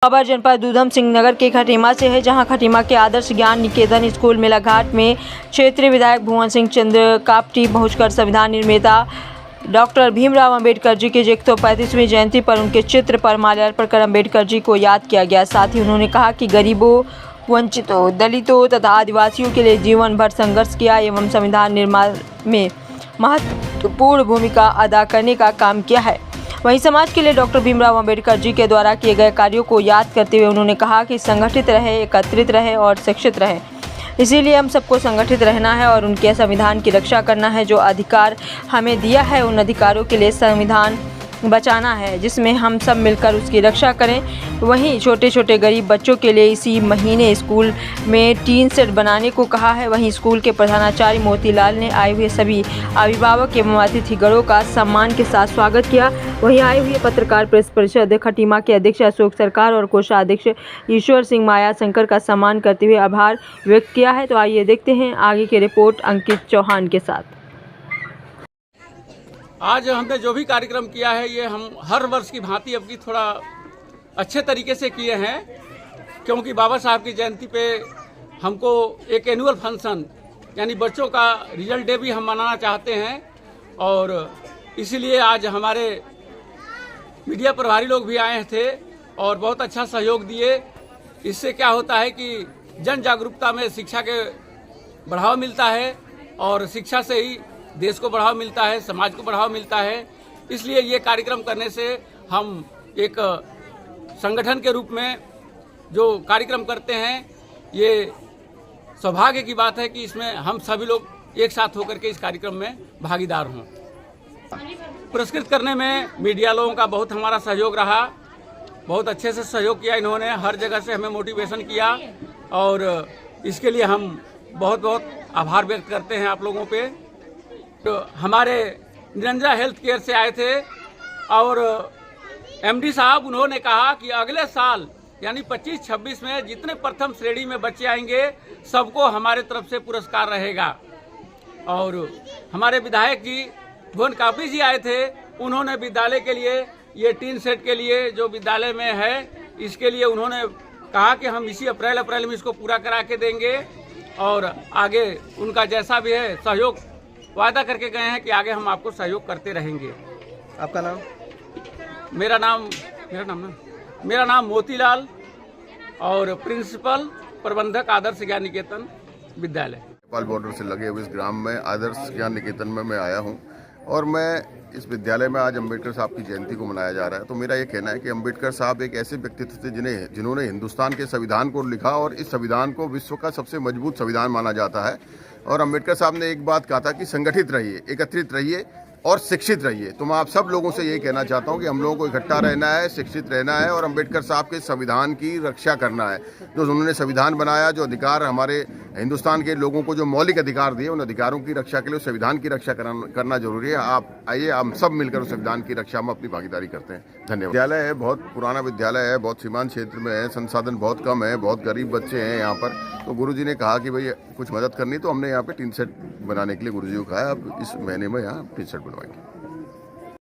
खबर जनपद ऊधम सिंह नगर के खटीमा से है, जहां खटीमा के आदर्श ज्ञान निकेतन स्कूल मेलाघाट में क्षेत्रीय विधायक भुवन सिंह चंद्र कापटी पहुंचकर संविधान निर्माता डॉक्टर भीमराव अंबेडकर जी की 135वीं जयंती पर उनके चित्र पर माल्यार्पण कर अंबेडकर जी को याद किया गया। साथ ही उन्होंने कहा कि गरीबों, वंचितों, दलितों तथा आदिवासियों के लिए जीवन भर संघर्ष किया एवं संविधान निर्माण में महत्वपूर्ण भूमिका अदा करने का काम किया है। वहीं समाज के लिए डॉक्टर भीमराव अंबेडकर जी के द्वारा किए गए कार्यों को याद करते हुए उन्होंने कहा कि संगठित रहे, एकत्रित रहे और शिक्षित रहे। इसीलिए हम सबको संगठित रहना है और उनके संविधान की रक्षा करना है। जो अधिकार हमें दिया है उन अधिकारों के लिए संविधान बचाना है, जिसमें हम सब मिलकर उसकी रक्षा करें। वहीं छोटे छोटे गरीब बच्चों के लिए इसी महीने स्कूल में टीन सेट बनाने को कहा है। वहीं स्कूल के प्रधानाचार्य मोतीलाल ने आए हुए सभी अभिभावक एवं अतिथिगणों का सम्मान के साथ स्वागत किया। वहीं आए हुए पत्रकार प्रेस परिषद खटीमा के अध्यक्ष अशोक सरकार और कोषाध्यक्ष ईश्वर सिंह माया शंकर का सम्मान करते हुए आभार व्यक्त किया है। तो आइए देखते हैं आगे की रिपोर्ट अंकित चौहान के साथ। आज हमने जो भी कार्यक्रम किया है ये हम हर वर्ष की भांति अब की थोड़ा अच्छे तरीके से किए हैं, क्योंकि बाबा साहब की जयंती पे हमको एक एनुअल फंक्शन यानी बच्चों का रिजल्ट डे भी हम मनाना चाहते हैं। और इसीलिए आज हमारे मीडिया प्रभारी लोग भी आए थे और बहुत अच्छा सहयोग दिए। इससे क्या होता है कि जन जागरूकता में शिक्षा के बढ़ावा मिलता है और शिक्षा से ही देश को बढ़ावा मिलता है, समाज को बढ़ावा मिलता है। इसलिए ये कार्यक्रम करने से हम एक संगठन के रूप में जो कार्यक्रम करते हैं, ये सौभाग्य की बात है कि इसमें हम सभी लोग एक साथ होकर के इस कार्यक्रम में भागीदार हों। पुरस्कृत करने में मीडिया लोगों का बहुत हमारा सहयोग रहा, बहुत अच्छे से सहयोग किया इन्होंने, हर जगह से हमें मोटिवेशन किया और इसके लिए हम बहुत बहुत आभार व्यक्त करते हैं आप लोगों पे। तो हमारे निरंजन हेल्थ केयर से आए थे और एमडी साहब उन्होंने कहा कि अगले साल यानी 25-26 में जितने प्रथम श्रेणी में बच्चे आएंगे सबको हमारे तरफ से पुरस्कार रहेगा। और हमारे विधायक जी भुवन कापटी जी आए थे, उन्होंने विद्यालय के लिए ये टीन सेट के लिए जो विद्यालय में है इसके लिए उन्होंने कहा कि हम इसी अप्रैल में इसको पूरा करा के देंगे और आगे उनका जैसा भी है सहयोग वादा करके गए हैं कि आगे हम आपको सहयोग करते रहेंगे। आपका नाम? मेरा नाम मोतीलाल और प्रिंसिपल प्रबंधक आदर्श ज्ञान निकेतन विद्यालय। नेपाल बॉर्डर से लगे हुए इस ग्राम में आदर्श ज्ञान निकेतन में मैं आया हूं और मैं इस विद्यालय में आज अंबेडकर साहब की जयंती को मनाया जा रहा है। तो मेरा ये कहना है कि अंबेडकर साहब एक ऐसे व्यक्तित्व थे जिन्होंने हिंदुस्तान के संविधान को लिखा और इस संविधान को विश्व का सबसे मजबूत संविधान माना जाता है। और अंबेडकर साहब ने एक बात कहा था कि संगठित रहिए, एकत्रित रहिए और शिक्षित रहिए। तो मैं आप सब लोगों से यही कहना चाहता हूं कि हम लोगों को इकट्ठा रहना है, शिक्षित रहना है और अंबेडकर साहब के संविधान की रक्षा करना है। जो उन्होंने संविधान बनाया, जो अधिकार हमारे हिंदुस्तान के लोगों को जो मौलिक अधिकार दिए, उन अधिकारों की रक्षा के लिए संविधान की रक्षा करना जरूरी है। आप आइए, हम सब मिलकर उस संविधान की रक्षा में अपनी भागीदारी करते हैं। धन्यवाद। विद्यालय है, बहुत पुराना विद्यालय है, बहुत सीमांत क्षेत्र में है, संसाधन बहुत कम है, बहुत गरीब बच्चे हैं यहाँ पर। तो गुरुजी ने कहा कि भाई कुछ मदद करनी, तो हमने यहाँ पे टीन सेट बनाने के लिए गुरुजी को कहा। अब इस महीने में यहाँ टीन सेट बनवाएंगे।